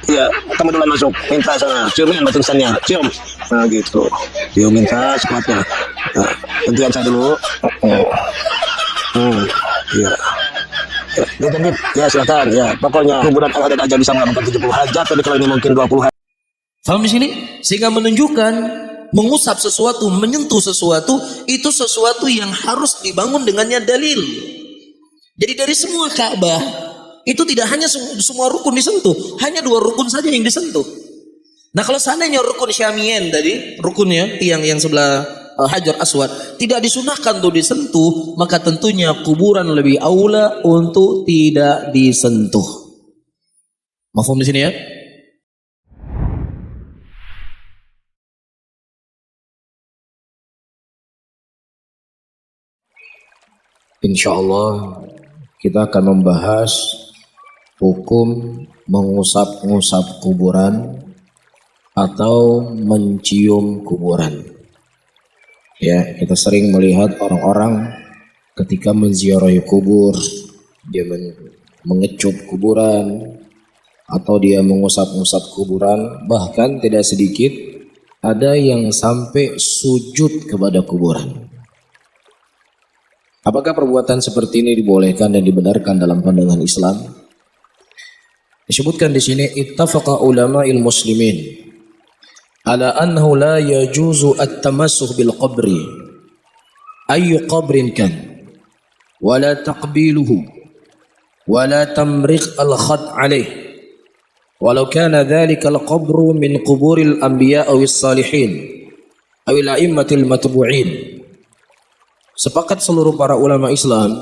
Ya, kamu duluan masuk, minta sana, ciumin batu nisannya, cium. Nah gitu, cium minta sekuatnya. Nah, gantian saya dulu. Ya. Ya silakan ya. Pokoknya kuburan Allah aja bisa melakukan 70 hajat, tapi kalau ini mungkin 20 hajat. Paham di sini? Sehingga menunjukkan mengusap sesuatu, menyentuh sesuatu itu sesuatu yang harus dibangun dengannya dalil. Jadi dari semua Ka'bah itu tidak hanya semua rukun disentuh, hanya 2 rukun saja yang disentuh. Nah kalau seandainya rukun Syamien tadi, rukunnya tiang yang sebelah Hajar Aswad tidak disunahkan untuk disentuh, maka tentunya kuburan lebih aula untuk tidak disentuh. Mafhum di sini ya? Insya Allah kita akan membahas hukum mengusap-ngusap kuburan atau mencium kuburan. Ya, kita sering melihat orang-orang ketika menziarahi kubur, dia mengecup kuburan atau dia mengusap-ngusap kuburan, bahkan tidak sedikit ada yang sampai sujud kepada kuburan. Apakah perbuatan seperti ini dibolehkan dan dibenarkan dalam pandangan Islam? Disebutkan di sini ittafaqa ulama'il muslimin ala annahu la yajuzu at-tamassuh bil qabri ayyu qabrin kan wala taqbiluhu wala tamriq al-khat alaih walau kana dhalika al-qabru min quburil anbiya awis salihin awil a'immatil matbu'in. Sepakat seluruh para ulama Islam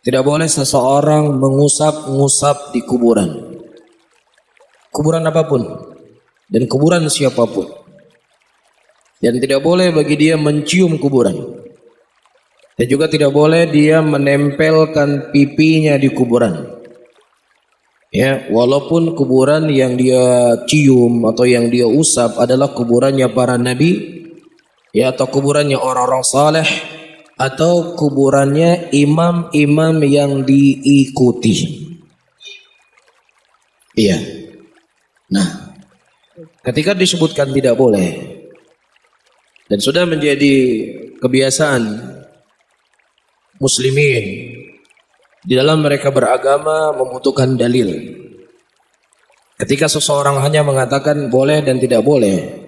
tidak boleh seseorang mengusap-ngusap di kuburan, kuburan apapun dan kuburan siapapun, dan tidak boleh bagi dia mencium kuburan, dan juga tidak boleh dia menempelkan pipinya di kuburan. Ya, walaupun kuburan yang dia cium atau yang dia usap adalah kuburannya para nabi, ya, atau kuburannya orang-orang saleh, atau kuburannya imam-imam yang diikuti. Iya. Nah, ketika disebutkan tidak boleh dan sudah menjadi kebiasaan muslimin di dalam mereka beragama membutuhkan dalil. Ketika seseorang hanya mengatakan boleh dan tidak boleh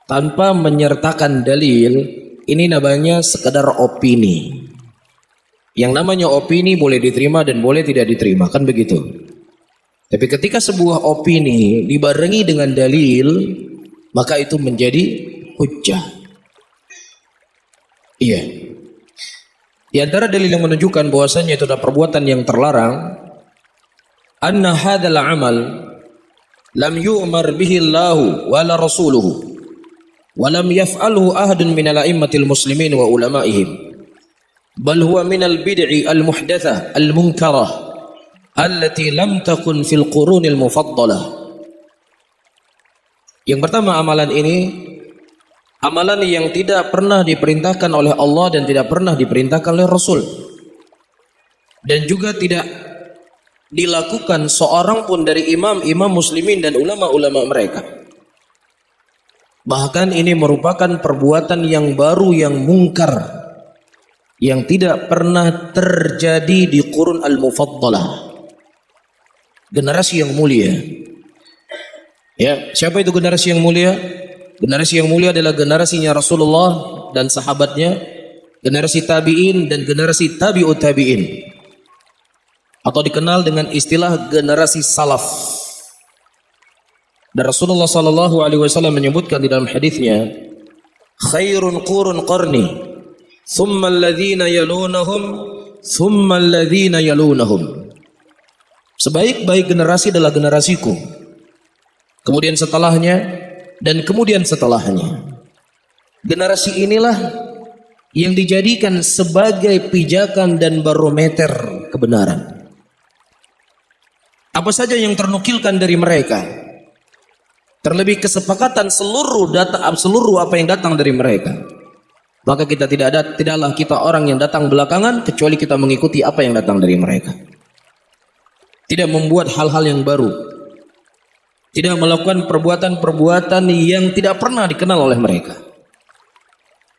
tanpa menyertakan dalil, ini namanya sekedar opini. Yang namanya opini boleh diterima dan boleh tidak diterima, kan begitu. Tapi ketika sebuah opini dibarengi dengan dalil, maka itu menjadi hujjah. Iya. Di antara dalil yang menunjukkan bahwasanya itu adalah perbuatan yang terlarang, anna hadzal amal lam yu'mar bihi Allahu wala rasuluhu walam yaf'alhu ahadun minal a'immatil muslimin wa ulama'ihim bal huwa minal bid'i al-muhdatsah al-munkarah allati lam takun fil qurunil mufaddalah. Yang pertama, amalan ini amalan yang tidak pernah diperintahkan oleh Allah dan tidak pernah diperintahkan oleh Rasul, dan juga tidak dilakukan seorang pun dari imam-imam muslimin dan ulama-ulama mereka. Bahkan ini merupakan perbuatan yang baru, yang mungkar, yang tidak pernah terjadi di qurun al-mufaddalah, generasi yang mulia. Ya, siapa itu generasi yang mulia? Generasi yang mulia adalah generasinya Rasulullah dan sahabatnya, generasi tabi'in dan generasi tabi'ut tabi'in, atau dikenal dengan istilah generasi salaf. Dan Rasulullah sallallahu alaihi wasallam menyebutkan di dalam hadisnya, khairun qurun qarni thumma alladhina yalunahum thumma alladhina yalunahum. Sebaik-baik generasi adalah generasiku, kemudian setelahnya, dan kemudian setelahnya. Generasi inilah yang dijadikan sebagai pijakan dan barometer kebenaran. Apa saja yang ternukilkan dari mereka, terlebih kesepakatan seluruh apa yang datang dari mereka, maka kita tidaklah kita orang yang datang belakangan kecuali kita mengikuti apa yang datang dari mereka. Tidak membuat hal-hal yang baru, tidak melakukan perbuatan-perbuatan yang tidak pernah dikenal oleh mereka.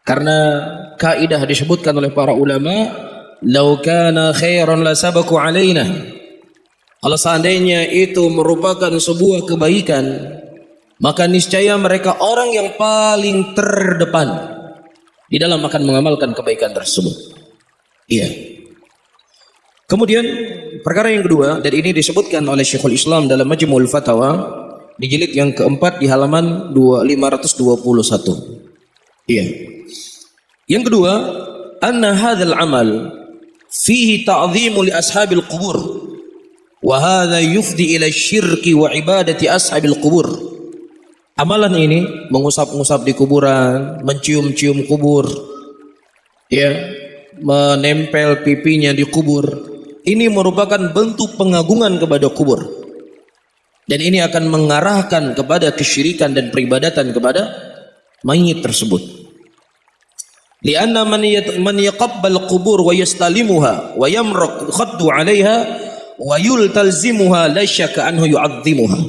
Karena kaidah disebutkan oleh para ulama, "Lau kana khairan la sabaku alaina." Kalau seandainya itu merupakan sebuah kebaikan, maka niscaya mereka orang yang paling terdepan di dalam akan mengamalkan kebaikan tersebut. Iya. Kemudian perkara yang kedua, dan ini disebutkan oleh Syekhul Islam dalam Majmu'ul Fatawa di jilid yang keempat di halaman 521. Iya. Yang kedua, anna hadzal amal fihi ta'dhimu li ashabil qubur wa hadza yufdi ila syirki wa ibadati ashabil qubur. Amalan ini mengusap-ngusap di kuburan, mencium-cium kubur, ya, menempel pipinya di kubur. Ini merupakan bentuk pengagungan kepada kubur. Dan ini akan mengarahkan kepada kesyirikan dan peribadatan kepada mayit tersebut. Lianna man yaqabbal qubur wa yastalimuha wa yamraq khaddu 'alaiha wa yultalzimuha la syakka anhu yu'azzimuha.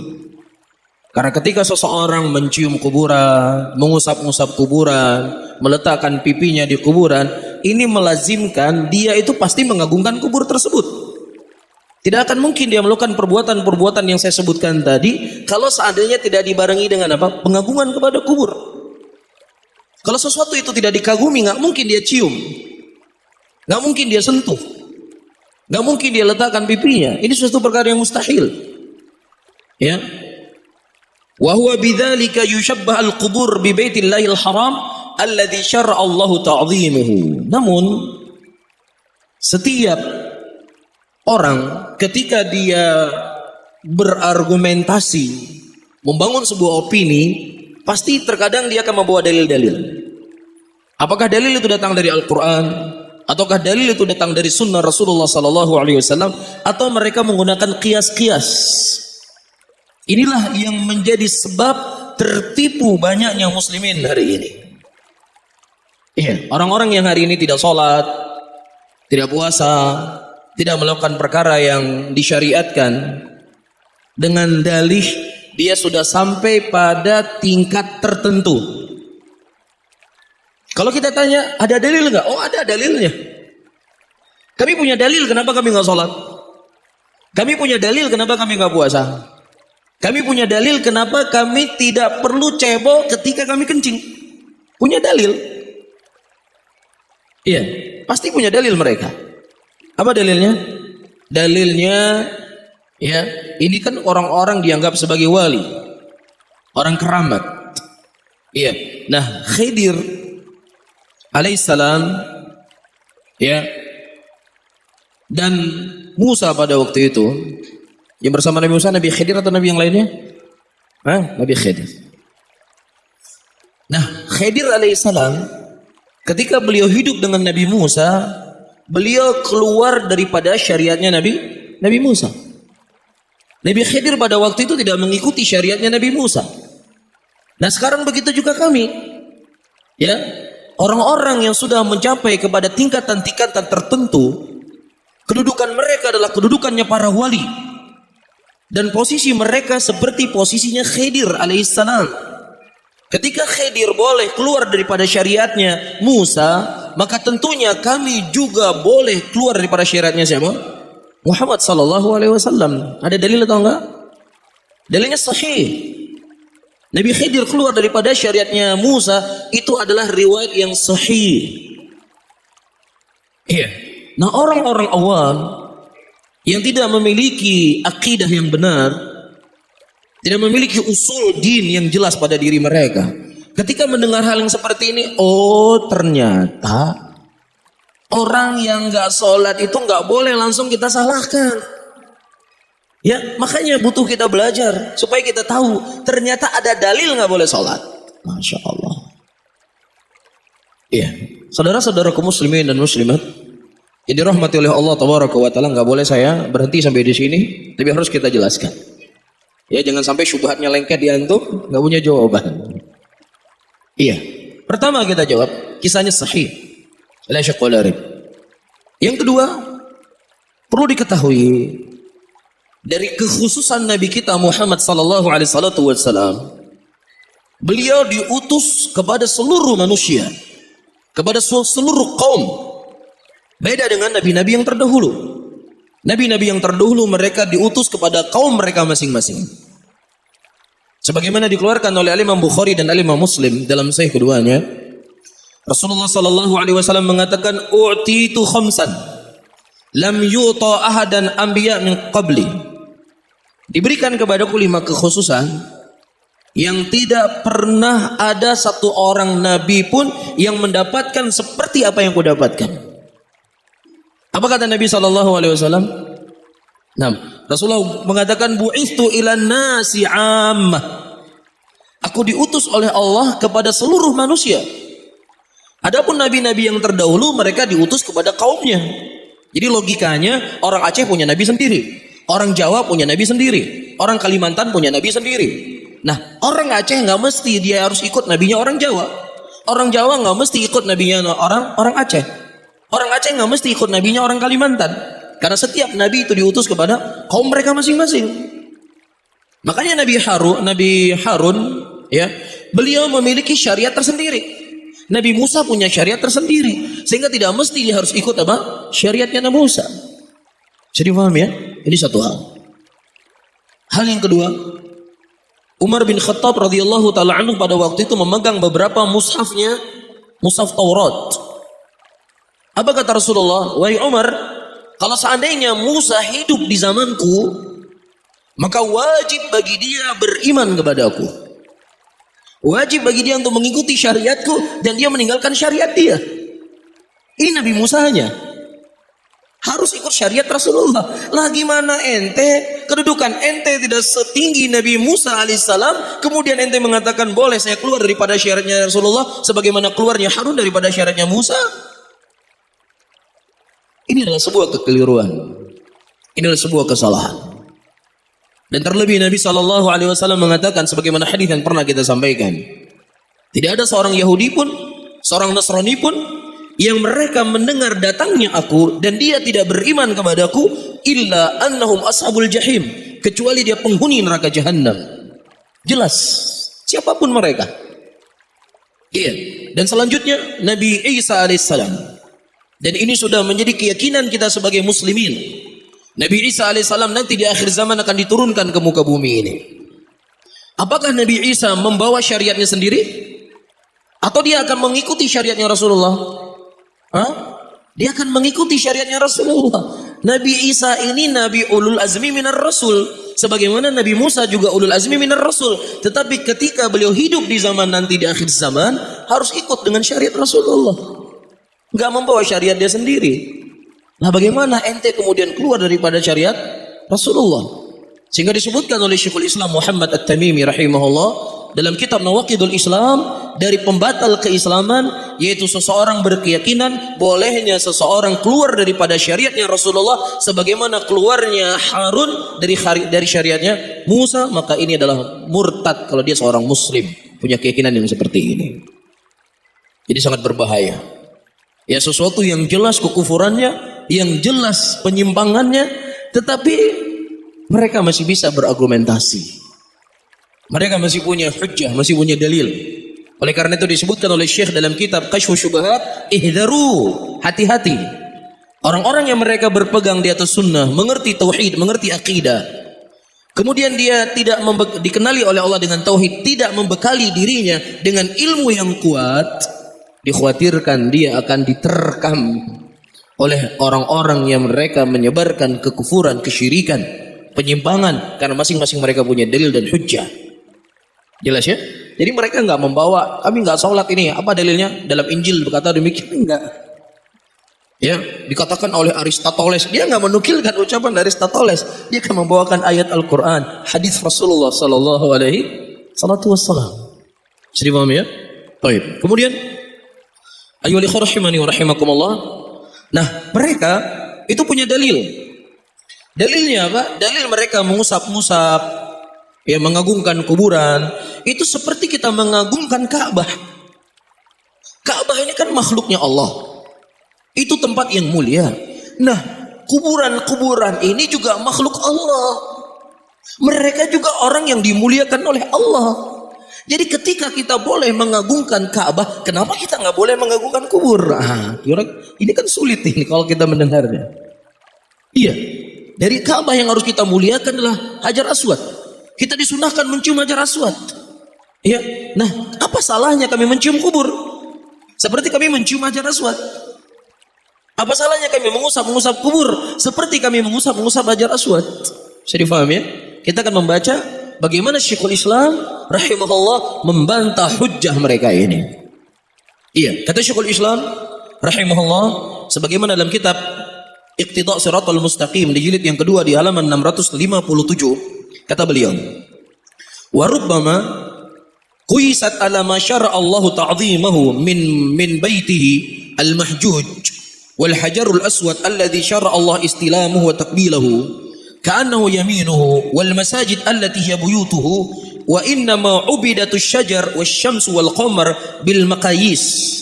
Karena ketika seseorang mencium kuburan, mengusap-ngusap kuburan, meletakkan pipinya di kuburan, ini melazimkan dia itu pasti mengagungkan kubur tersebut. Tidak akan mungkin dia melakukan perbuatan-perbuatan yang saya sebutkan tadi kalau seandainya tidak dibarengi dengan apa? Pengagungan kepada kubur. Kalau sesuatu itu tidak dikagumi, nggak mungkin dia cium, nggak mungkin dia sentuh, nggak mungkin dia letakkan pipinya. Ini suatu perkara yang mustahil. Ya. Wa huwa bidzalika yushabbah al-qubur bi baitillahil haram alladzi syar'a Allah ta'dhimuhu. Namun setiap orang ketika dia berargumentasi, membangun sebuah opini, pasti terkadang dia akan membawa dalil-dalil. Apakah dalil itu datang dari Al-Quran, ataukah dalil itu datang dari Sunnah Rasulullah SAW, atau mereka menggunakan kias-kias. Inilah yang menjadi sebab tertipu banyaknya muslimin hari ini. Iya, orang-orang yang hari ini tidak sholat, tidak puasa, tidak melakukan perkara yang disyariatkan, dengan dalih dia sudah sampai pada tingkat tertentu. Kalau kita tanya, ada dalil nggak? Oh, ada dalilnya. Kami punya dalil kenapa kami nggak sholat. Kami punya dalil kenapa kami nggak puasa. Kami punya dalil kenapa kami tidak perlu cebok ketika kami kencing. Punya dalil. Iya, pasti punya dalil mereka. Apa dalilnya? Dalilnya, ya, ini kan orang-orang dianggap sebagai wali, orang keramat. Iya. Nah, Khidir alaihissalam, ya, dan Musa pada waktu itu, yang bersama Nabi Musa, Nabi Khidir atau Nabi yang lainnya? Nabi Khidir. Nah, Khidir alaihissalam, ketika beliau hidup dengan Nabi Musa, beliau keluar daripada syariatnya Nabi Musa. Nabi Khidir pada waktu itu tidak mengikuti syariatnya Nabi Musa. Nah, sekarang begitu juga kami. Ya, orang-orang yang sudah mencapai kepada tingkatan-tingkatan tertentu, kedudukan mereka adalah kedudukannya para wali. Dan posisi mereka seperti posisinya Khidir alaihissalam. Ketika Khidir boleh keluar daripada syariatnya Musa, maka tentunya kami juga boleh keluar daripada syariatnya siapa? Muhammad sallallahu alaihi wasallam. Ada dalil atau enggak? Dalilnya sahih. Nabi Khidir keluar daripada syariatnya Musa, itu adalah riwayat yang sahih. Iya. Nah, orang-orang awam yang tidak memiliki akidah yang benar, tidak memiliki usul din yang jelas pada diri mereka, ketika mendengar hal yang seperti ini, oh ternyata orang yang nggak sholat itu nggak boleh langsung kita salahkan. Ya, makanya butuh kita belajar supaya kita tahu ternyata ada dalil nggak boleh sholat. Masya Allah. Iya, saudara-saudaraku muslimin dan muslimat, jadi rahmati oleh Allah tabaraka wa taala, nggak boleh saya berhenti sampai di sini, tapi harus kita jelaskan. Ya, jangan sampai syubhatnya lengket di antum, nggak punya jawaban. Iya. Pertama kita jawab, kisahnya sahih. La syaqqa la rib. Yang kedua, perlu diketahui dari kekhususan Nabi kita Muhammad sallallahu alaihi wasallam, beliau diutus kepada seluruh manusia, kepada seluruh kaum. Beda dengan nabi-nabi yang terdahulu. Nabi-nabi yang terdahulu mereka diutus kepada kaum mereka masing-masing. Sebagaimana dikeluarkan oleh Imam Bukhari dan Imam Muslim dalam sahih keduanya, Rasulullah sallallahu alaihi wasallam mengatakan, "U'titu khamsan lam yu'ta ahadan anbiya min qabli." Diberikan kepadaku 5 kekhususan yang tidak pernah ada satu orang nabi pun yang mendapatkan seperti apa yang kudapatkan. Apa kata Nabi sallallahu alaihi wasallam? Nah, Rasulullah mengatakan, "Bu'ithu ilan nasi 'ammah." Aku diutus oleh Allah kepada seluruh manusia. Adapun nabi-nabi yang terdahulu mereka diutus kepada kaumnya. Jadi logikanya orang Aceh punya nabi sendiri, orang Jawa punya nabi sendiri, orang Kalimantan punya nabi sendiri. Nah, orang Aceh nggak mesti dia harus ikut nabinya orang Jawa. Orang Jawa nggak mesti ikut nabinya orang Aceh. Orang Aceh nggak mesti ikut nabinya orang Kalimantan. Karena setiap nabi itu diutus kepada kaum mereka masing-masing. Makanya Nabi Harun ya, beliau memiliki syariat tersendiri. Nabi Musa punya syariat tersendiri, sehingga tidak mesti dia harus ikut apa? Syariatnya Nabi Musa. Jadi paham ya? Ini satu hal. Hal yang kedua, Umar bin Khattab radhiyallahu taala anhu pada waktu itu memegang beberapa mushafnya, mushaf Taurat. Apa kata Rasulullah? Wahai Umar, kalau seandainya Musa hidup di zamanku, maka wajib bagi dia beriman kepadaku. Wajib bagi dia untuk mengikuti syariatku dan dia meninggalkan syariat dia. Ini Nabi Musa hanya harus ikut syariat Rasulullah. Lah gimana ente, kedudukan ente tidak setinggi Nabi Musa alaihissalam, kemudian ente mengatakan boleh saya keluar daripada syariatnya Rasulullah sebagaimana keluarnya Harun daripada syariatnya Musa. Ini adalah sebuah kekeliruan. Ini adalah sebuah kesalahan. Dan terlebih Nabi SAW mengatakan sebagaimana hadis yang pernah kita sampaikan, tidak ada seorang Yahudi pun, seorang Nasrani pun yang mereka mendengar datangnya aku dan dia tidak beriman kepadaku illa annahum ashabul jahim, kecuali dia penghuni neraka jahanam. Jelas siapapun mereka. Iya. Dan selanjutnya Nabi Isa alaihissalam. Dan ini sudah menjadi keyakinan kita sebagai muslimin. Nabi Isa alaihissalam nanti di akhir zaman akan diturunkan ke muka bumi ini. Apakah Nabi Isa membawa syariatnya sendiri? Atau dia akan mengikuti syariatnya Rasulullah? Dia akan mengikuti syariatnya Rasulullah. Nabi Isa ini Nabi ulul azmi minar rasul. Sebagaimana Nabi Musa juga ulul azmi minar rasul. Tetapi ketika beliau hidup di zaman nanti di akhir zaman, harus ikut dengan syariat Rasulullah. Gak membawa syariat dia sendiri. Nah bagaimana ente kemudian keluar daripada syariat Rasulullah? Sehingga disebutkan oleh Syekhul Islam Muhammad At-Tamimi rahimahullah dalam kitab Nawaqidul Islam, dari pembatal keislaman yaitu seseorang berkeyakinan bolehnya seseorang keluar daripada syariatnya Rasulullah sebagaimana keluarnya Harun dari syariatnya Musa, maka ini adalah murtad kalau dia seorang muslim punya keyakinan yang seperti ini. Jadi sangat berbahaya. Ya, sesuatu yang jelas kekufurannya, yang jelas penyimpangannya, tetapi mereka masih bisa berargumentasi. Mereka masih punya hujjah, masih punya dalil. Oleh karena itu disebutkan oleh Syekh dalam kitab Kashfu Syubhat, ihdaru, hati-hati. Orang-orang yang mereka berpegang di atas sunnah, mengerti tauhid, mengerti akidah. Kemudian dia tidak dikenali oleh Allah dengan tauhid, tidak membekali dirinya dengan ilmu yang kuat, dikhawatirkan dia akan diterkam oleh orang-orang yang mereka menyebarkan kekufuran, kesyirikan, penyimpangan, karena masing-masing mereka punya dalil dan hujjah. Jelas ya? Jadi mereka nggak membawa, kami nggak sholat ini, apa dalilnya? Dalam Injil berkata demikian, enggak. Ya, dikatakan oleh Aristoteles, dia nggak menukilkan ucapan dari Aristoteles, dia akan membawakan ayat Al-Quran, hadis Rasulullah Sallallahu Alaihi Wasallam. Jadi paham ya? Baik. Kemudian, ayyuhal ikhwah rahimani wa rahimakumullah. Nah, mereka itu punya dalil. Dalilnya apa? Dalil mereka mengusap-ngusap, ya, mengagungkan kuburan. Itu seperti kita mengagungkan Ka'bah. Ka'bah ini kan makhluknya Allah. Itu tempat yang mulia. Nah, kuburan-kuburan ini juga makhluk Allah. Mereka juga orang yang dimuliakan oleh Allah. Jadi ketika kita boleh mengagungkan Ka'bah, kenapa kita nggak boleh mengagungkan kubur? Ini kan sulit ini kalau kita mendengarnya. Iya, dari Ka'bah yang harus kita muliakan adalah Hajar Aswad. Kita disunahkan mencium Hajar Aswad. Iya, nah apa salahnya kami mencium kubur? Seperti kami mencium Hajar Aswad. Apa salahnya kami mengusap kubur seperti kami mengusap Hajar Aswad? Bisa difahami ya? Kita akan membaca bagaimana Syekhul Islam rahimahullah membantah hujjah mereka ini. Iya, kata Syekhul Islam rahimahullah sebagaimana dalam kitab Iqtida' Shiratal Mustaqim di jilid yang kedua di halaman 657, kata beliau, "Wa rubbama qisat ala ma syara Allah ta'dhimahu min baitihi al-mahjuj wal hajarul aswad alladhi syara Allah istilamuhu wa takbilahu ka'annahu yaminuhu wal masajid allati hiya buyutuhu wa innama ubidatu syajar wasyamsu wal qamar bil maqayis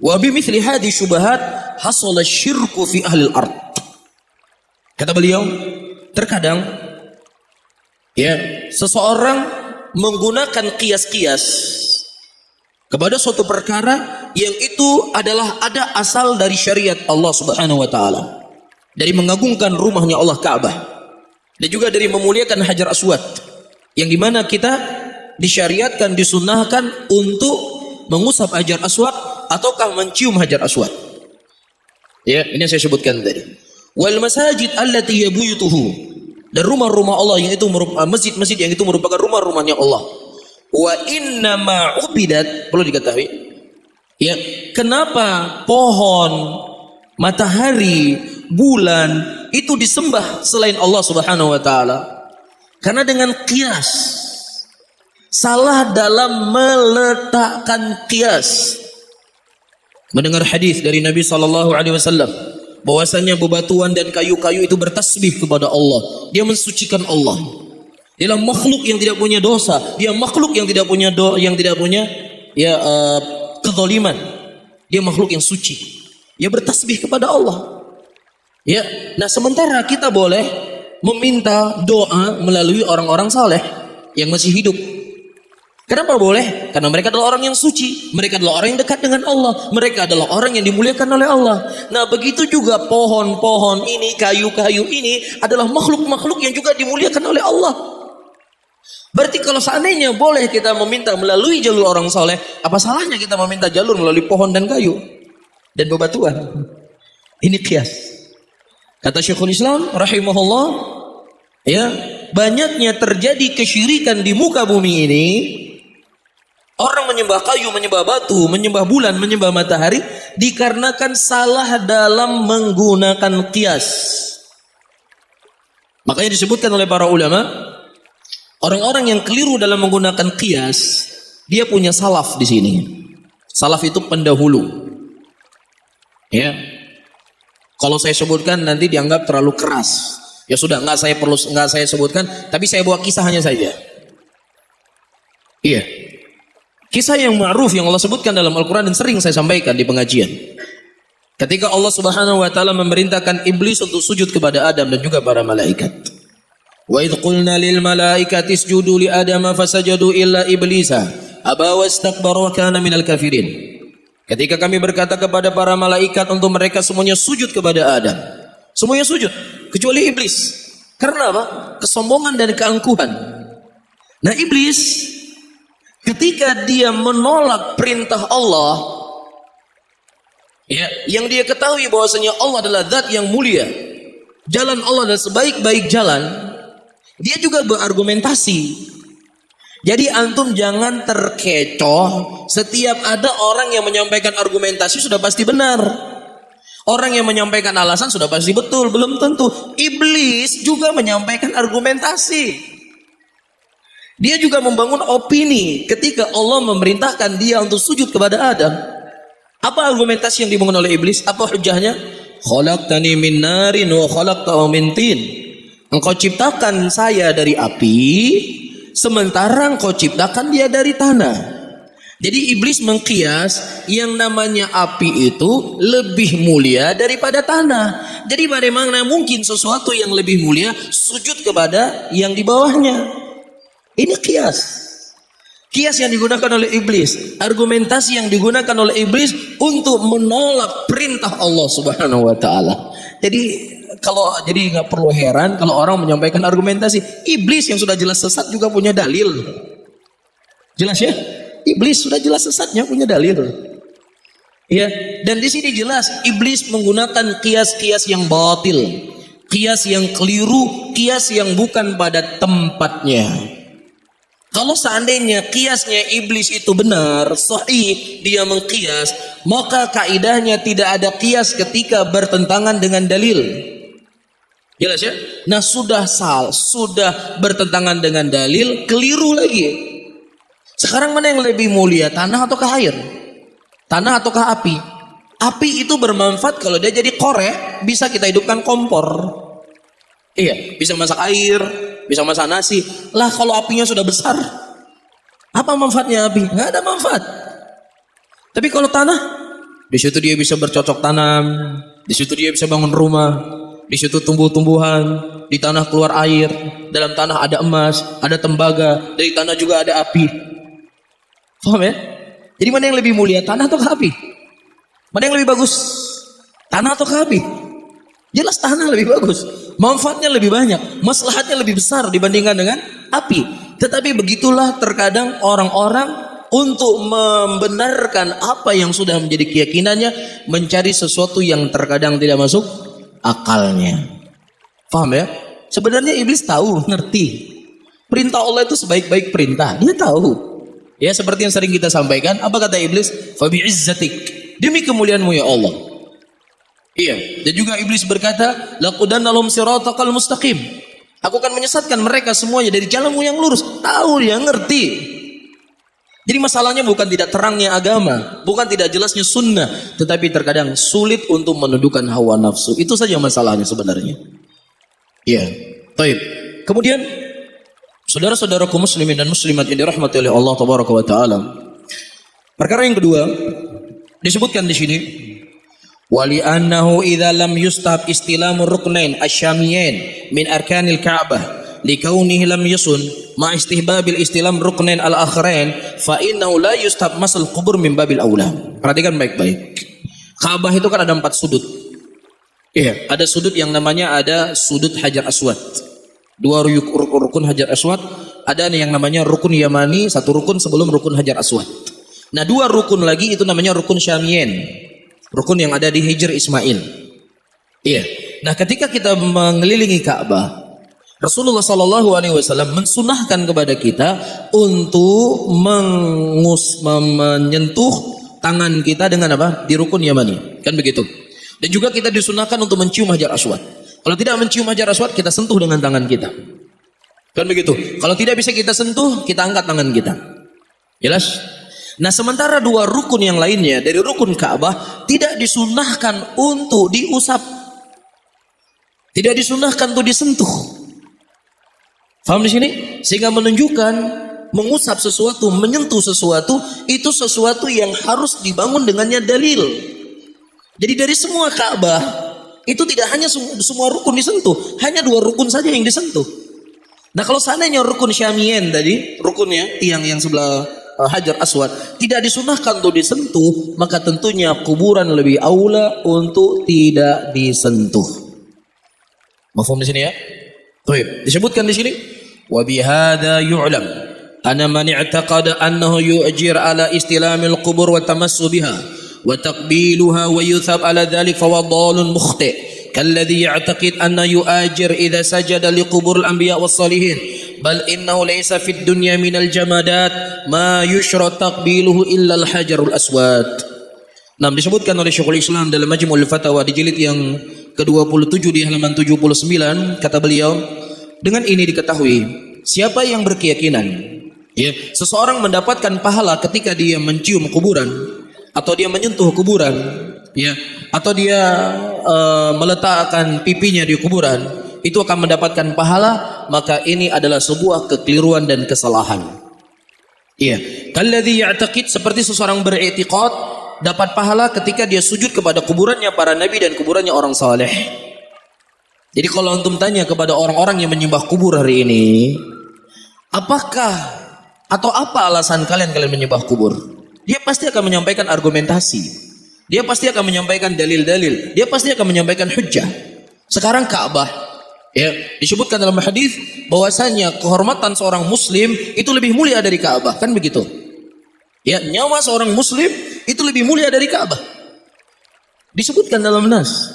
wa bimithli hadhihi syubahat hasala syirku fi ahli al-ard." Kata beliau, terkadang ya seseorang menggunakan kias-kias kepada suatu perkara yang itu adalah ada asal dari syariat Allah Subhanahu wa taala, dari mengagungkan rumahnya Allah Ka'bah, dan juga dari memuliakan Hajar Aswad, yang dimana kita disyariatkan, disunahkan untuk mengusap Hajar Aswad ataukah mencium Hajar Aswad. Ya, ini yang saya sebutkan tadi. Wal masajid allati yabuyutuhu, dan rumah-rumah Allah yang itu merupakan masjid-masjid yang itu merupakan rumah-rumahnya Allah. Wa inna ma ubidat, perlu diketahui ya, kenapa pohon, matahari, bulan itu disembah selain Allah Subhanahu wa taala? Karena dengan kias, salah dalam meletakkan kias. Mendengar hadis dari Nabi sallallahu alaihi wasallam bahwasanya bebatuan dan kayu-kayu itu bertasbih kepada Allah, dia mensucikan Allah. Dia makhluk yang tidak punya dosa, dia makhluk yang tidak punya kezaliman. Dia makhluk yang suci. Dia bertasbih kepada Allah. Ya, nah sementara kita boleh meminta doa melalui orang-orang saleh yang masih hidup. Kenapa boleh? Karena mereka adalah orang yang suci, mereka adalah orang yang dekat dengan Allah, mereka adalah orang yang dimuliakan oleh Allah. Nah, begitu juga pohon-pohon ini, kayu-kayu ini adalah makhluk-makhluk yang juga dimuliakan oleh Allah. Berarti kalau seandainya boleh kita meminta melalui jalur orang soleh, apa salahnya kita meminta jalur melalui pohon dan kayu dan bebatuan? Ini kias. Kata Syekhul Islam rahimahullah, ya, banyaknya terjadi kesyirikan di muka bumi ini. Orang menyembah kayu, menyembah batu, menyembah bulan, menyembah matahari dikarenakan salah dalam menggunakan kias. Makanya disebutkan oleh para ulama, orang-orang yang keliru dalam menggunakan kias, dia punya salaf di sini. Salaf itu pendahulu. Ya. Kalau saya sebutkan nanti dianggap terlalu keras. Ya sudah, nggak saya sebutkan, tapi saya bawa kisah hanya saja. Iya. Kisah yang ma'ruf yang Allah sebutkan dalam Al-Quran dan sering saya sampaikan di pengajian. Ketika Allah Subhanahu wa taala memerintahkan iblis untuk sujud kepada Adam dan juga para malaikat. Wa idh qulna lil malaikati isjudu li adama fasajadu illa iblisa aba wastakbara wa kana minal kafirin. Ketika kami berkata kepada para malaikat untuk mereka semuanya sujud kepada Adam, semuanya sujud kecuali iblis. Karena apa? Kesombongan dan keangkuhan. Nah, iblis ketika dia menolak perintah Allah, ya, yang dia ketahui bahwasanya Allah adalah zat yang mulia, jalan Allah adalah sebaik-baik jalan, dia juga berargumentasi. Jadi antum jangan terkecoh, setiap ada orang yang menyampaikan argumentasi sudah pasti benar. Orang yang menyampaikan alasan sudah pasti betul, belum tentu. Iblis juga menyampaikan argumentasi. Dia juga membangun opini ketika Allah memerintahkan dia untuk sujud kepada Adam. Apa argumentasi yang dibangun oleh iblis? Apa hujahnya? Khalaqtani min narin wa khalaqtahu min tin. Engkau ciptakan saya dari api, sementara engkau ciptakan dia dari tanah. Jadi iblis mengkias yang namanya api itu lebih mulia daripada tanah. Jadi bagaimana mungkin sesuatu yang lebih mulia sujud kepada yang di bawahnya? Ini kias. Kias yang digunakan oleh iblis, argumentasi yang digunakan oleh iblis untuk menolak perintah Allah Subhanahu wa taala. Jadi nggak perlu heran kalau orang menyampaikan argumentasi. Iblis yang sudah jelas sesat juga punya dalil. Jelas ya? Iblis sudah jelas sesatnya punya dalil. Ya, dan di sini jelas iblis menggunakan kias-kias yang batil, kias yang keliru, kias yang bukan pada tempatnya. Kalau seandainya kiasnya iblis itu benar, sahih, dia mengkias, maka kaidahnya tidak ada kias ketika bertentangan dengan dalil. Jelas ya? Nah, sudah bertentangan dengan dalil, keliru lagi. Sekarang mana yang lebih mulia, tanah ataukah air? Tanah ataukah api? Api itu bermanfaat kalau dia jadi korek, bisa kita hidupkan kompor. Iya, bisa masak air, bisa masak nasi. Lah kalau apinya sudah besar, apa manfaatnya api? Nggak ada manfaat. Tapi kalau tanah, di situ dia bisa bercocok tanam, di situ dia bisa bangun rumah, di situ tumbuh-tumbuhan, di tanah keluar air, dalam tanah ada emas, ada tembaga, dari tanah juga ada api. Paham ya? Jadi mana yang lebih mulia, tanah atau api? Mana yang lebih bagus? Tanah atau api? Jelas tanah lebih bagus. Manfaatnya lebih banyak, maslahatnya lebih besar dibandingkan dengan api. Tetapi begitulah terkadang orang-orang untuk membenarkan apa yang sudah menjadi keyakinannya, mencari sesuatu yang terkadang tidak masuk akalnya. Paham ya? Sebenarnya iblis tahu, ngerti. Perintah Allah itu sebaik-baik perintah. Dia tahu. Ya, seperti yang sering kita sampaikan, apa kata iblis? Fa bi'izzatik, demi kemuliaanmu ya Allah. Iya, dan juga iblis berkata, laqudanna lahum siratal mustaqim. Aku akan menyesatkan mereka semuanya dari jalanmu yang lurus. Tahu dia, ngerti. Jadi masalahnya bukan tidak terangnya agama, bukan tidak jelasnya sunnah, tetapi terkadang sulit untuk menundukkan hawa nafsu. Itu saja masalahnya sebenarnya. Iya, baik. Kemudian saudara-saudaraku muslimin dan muslimat yang dirahmati oleh Allah tabaraka wa taala. Perkara yang kedua disebutkan di sini, wali annahu idza lam yustab istilamur ruknain asyamiyain min arkanil ka'bah likaunihi lam yasun ma istihbabil istilam ruknain al-akhirain fa innahu la yustab masal qubur min babil aula. Perhatikan baik-baik. Ka'bah itu kan ada 4 sudut. Iya, ada sudut yang namanya ada sudut Hajar Aswad. 2 rukun Hajar Aswad, ada yang namanya rukun Yamani, 1 rukun sebelum rukun Hajar Aswad. Nah, 2 rukun lagi itu namanya rukun Syamiyin, rukun yang ada di Hijr Ismail. Iya. Nah, ketika kita mengelilingi Ka'bah, Rasulullah Sallallahu Alaihi Wasallam mensunahkan kepada kita untuk menyentuh tangan kita dengan apa? Di rukun Yamani, kan begitu. Dan juga kita disunahkan untuk mencium Hajar Aswad. Kalau tidak mencium Hajar Aswad, kita sentuh dengan tangan kita. Kan begitu. Kalau tidak bisa kita sentuh, kita angkat tangan kita. Jelas? Nah, sementara 2 rukun yang lainnya dari rukun Ka'bah tidak disunahkan untuk diusap. Tidak disunahkan untuk disentuh. Faham di sini? Sehingga menunjukkan mengusap sesuatu, menyentuh sesuatu, itu sesuatu yang harus dibangun dengannya dalil. Jadi dari semua Ka'bah itu tidak hanya semua rukun disentuh, hanya 2 rukun saja yang disentuh. Nah, kalau seandainya rukun Syamiyin tadi, rukunnya tiang yang sebelah Hajar Aswad tidak disunahkan untuk disentuh, maka tentunya kuburan lebih aula untuk tidak disentuh. Mafhum di sini ya? Baik, disebutkan di sini wa bihadza yu'lam anna man i'taqada annahu yu'jir ala istilamil qubur wa tamassu biha وتقبيلها ويثاب على ذلك فهو ضال مخطئ كالذي يعتقد أن يؤاجر إذا سجد لقبور الأنبياء والصالحين بل إنه ليس في الدنيا من الجمادات ما يشرع تقبيله إلا الحجر الأسود. Nah, disebutkan oleh Syekhul Islam dalam Majmu'ul Fatawa di jilid yang ke-27 di halaman 79, kata beliau, dengan ini diketahui siapa yang berkeyakinan ya, seseorang mendapatkan pahala ketika dia mencium kuburan atau dia menyentuh kuburan, ya, atau dia meletakkan pipinya di kuburan, itu akan mendapatkan pahala, maka ini adalah sebuah kekeliruan dan kesalahan. Iya, kalladzi ya'taqid, seperti seseorang beriktikad dapat pahala ketika dia sujud kepada kuburannya para nabi dan kuburannya orang saleh. Jadi kalau antum tanya kepada orang-orang yang menyembah kubur hari ini, apakah atau apa alasan kalian menyembah kubur? Dia pasti akan menyampaikan argumentasi. Dia pasti akan menyampaikan dalil-dalil. Dia pasti akan menyampaikan hujjah. Sekarang Ka'bah, ya, disebutkan dalam hadis bahwasanya kehormatan seorang muslim itu lebih mulia dari Ka'bah, kan begitu? Ya, nyawa seorang muslim itu lebih mulia dari Ka'bah. Disebutkan dalam nas.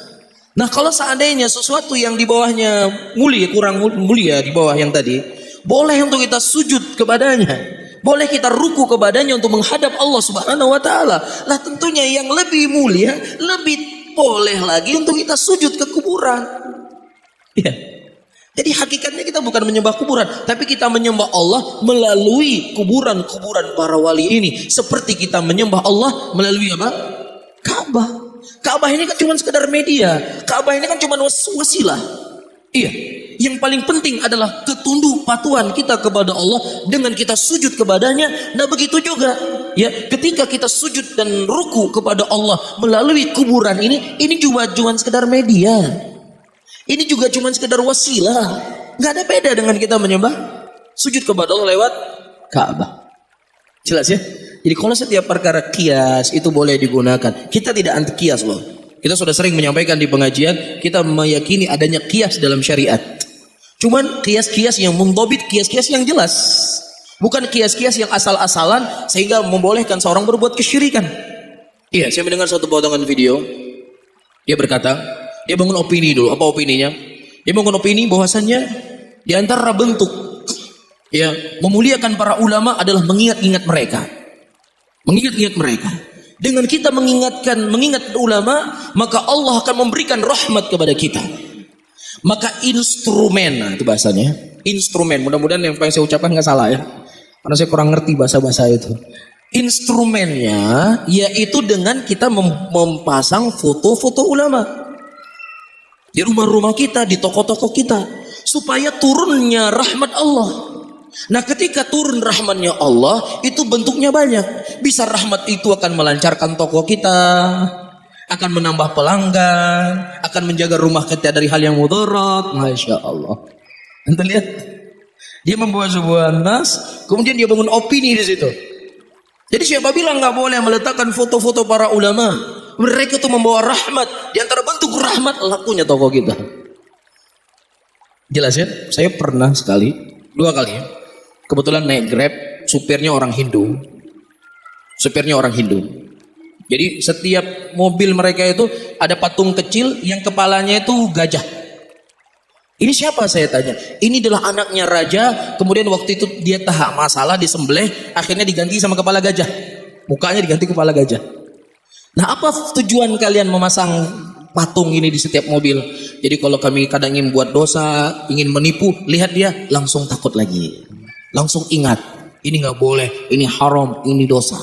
Nah, kalau seandainya sesuatu yang di bawahnya mulia, kurang mulia di bawah yang tadi, boleh untuk kita sujud kepadanya. Boleh kita ruku kepadanya untuk menghadap Allah Subhanahu wa taala. Lah tentunya yang lebih mulia, lebih boleh lagi untuk kita sujud ke kuburan. Ya. Jadi hakikatnya kita bukan menyembah kuburan, tapi kita menyembah Allah melalui kuburan-kuburan para wali ini. Seperti kita menyembah Allah melalui apa? Ka'bah. Ka'bah ini kan cuma sekedar media. Ka'bah ini kan cuma wasilah. Iya. Yang paling penting adalah ketunduk patuhan kita kepada Allah dengan kita sujud kepadanya. Nah begitu juga ya, ketika kita sujud dan ruku kepada Allah melalui kuburan ini cuma sekedar media. Ini juga cuma sekedar wasilah. Nggak ada beda dengan kita menyembah sujud kepada Allah lewat Ka'bah. Jelas ya? Jadi kalau setiap perkara kias itu boleh digunakan. Kita tidak anti kias loh. Kita sudah sering menyampaikan di pengajian, kita meyakini adanya kias dalam syariat. Cuman kias-kias yang mundhabit, kias-kias yang jelas. Bukan kias-kias yang asal-asalan sehingga membolehkan seorang berbuat kesyirikan. Iya, saya mendengar satu potongan video. Dia berkata, dia bangun opini dulu. Apa opininya? Dia bangun opini bahwasannya di antara bentuk ya memuliakan para ulama adalah mengingat-ingat mereka. Mengingat-ingat mereka. Dengan kita mengingat ulama, maka Allah akan memberikan rahmat kepada kita. Maka instrumen, nah itu bahasanya, instrumen. Mudah-mudahan yang paling saya ucapkan nggak salah ya, karena saya kurang ngerti bahasa-bahasa itu. Instrumennya yaitu dengan kita mempasang foto-foto ulama di rumah-rumah kita, di toko-toko kita, supaya turunnya rahmat Allah. Nah ketika turun rahmatnya Allah, itu bentuknya banyak. Bisa rahmat itu akan melancarkan toko kita, akan menambah pelanggan, akan menjaga rumah kita dari hal yang mudarat. Masya Allah. Anda lihat, dia membawa sebuah nas, kemudian dia bangun opini di situ. Jadi siapa bilang nggak boleh meletakkan foto-foto para ulama? Mereka itu membawa rahmat. Di antara bentuk rahmat lakunya toko kita. Jelas ya? Saya pernah dua kali ya. Kebetulan naik Grab, supirnya orang Hindu. Jadi setiap mobil mereka itu ada patung kecil yang kepalanya itu gajah. Ini siapa saya tanya? Ini adalah anaknya raja, kemudian waktu itu dia tahap masalah disembelih, akhirnya diganti sama kepala gajah. Mukanya diganti kepala gajah. Nah, apa tujuan kalian memasang patung ini di setiap mobil? Jadi kalau kami kadang ingin buat dosa, ingin menipu, lihat dia langsung takut lagi. Langsung ingat, ini nggak boleh, ini haram, ini dosa.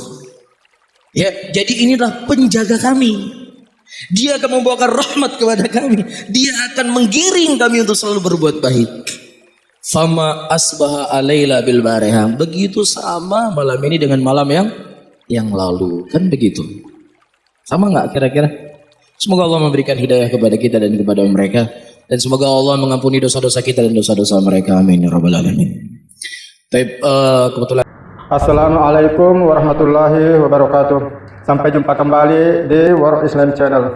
Ya, jadi inilah penjaga kami. Dia akan membawakan rahmat kepada kami. Dia akan menggiring kami untuk selalu berbuat baik. Fama asbaha alaila bil bariham. Begitu sama malam ini dengan malam yang lalu. Kan begitu. Sama nggak kira-kira? Semoga Allah memberikan hidayah kepada kita dan kepada mereka. Dan semoga Allah mengampuni dosa-dosa kita dan dosa-dosa mereka. Amin ya rabbal alamin. Kebetulan. Assalamualaikum warahmatullahi wabarakatuh. Sampai jumpa kembali di World Islam Channel.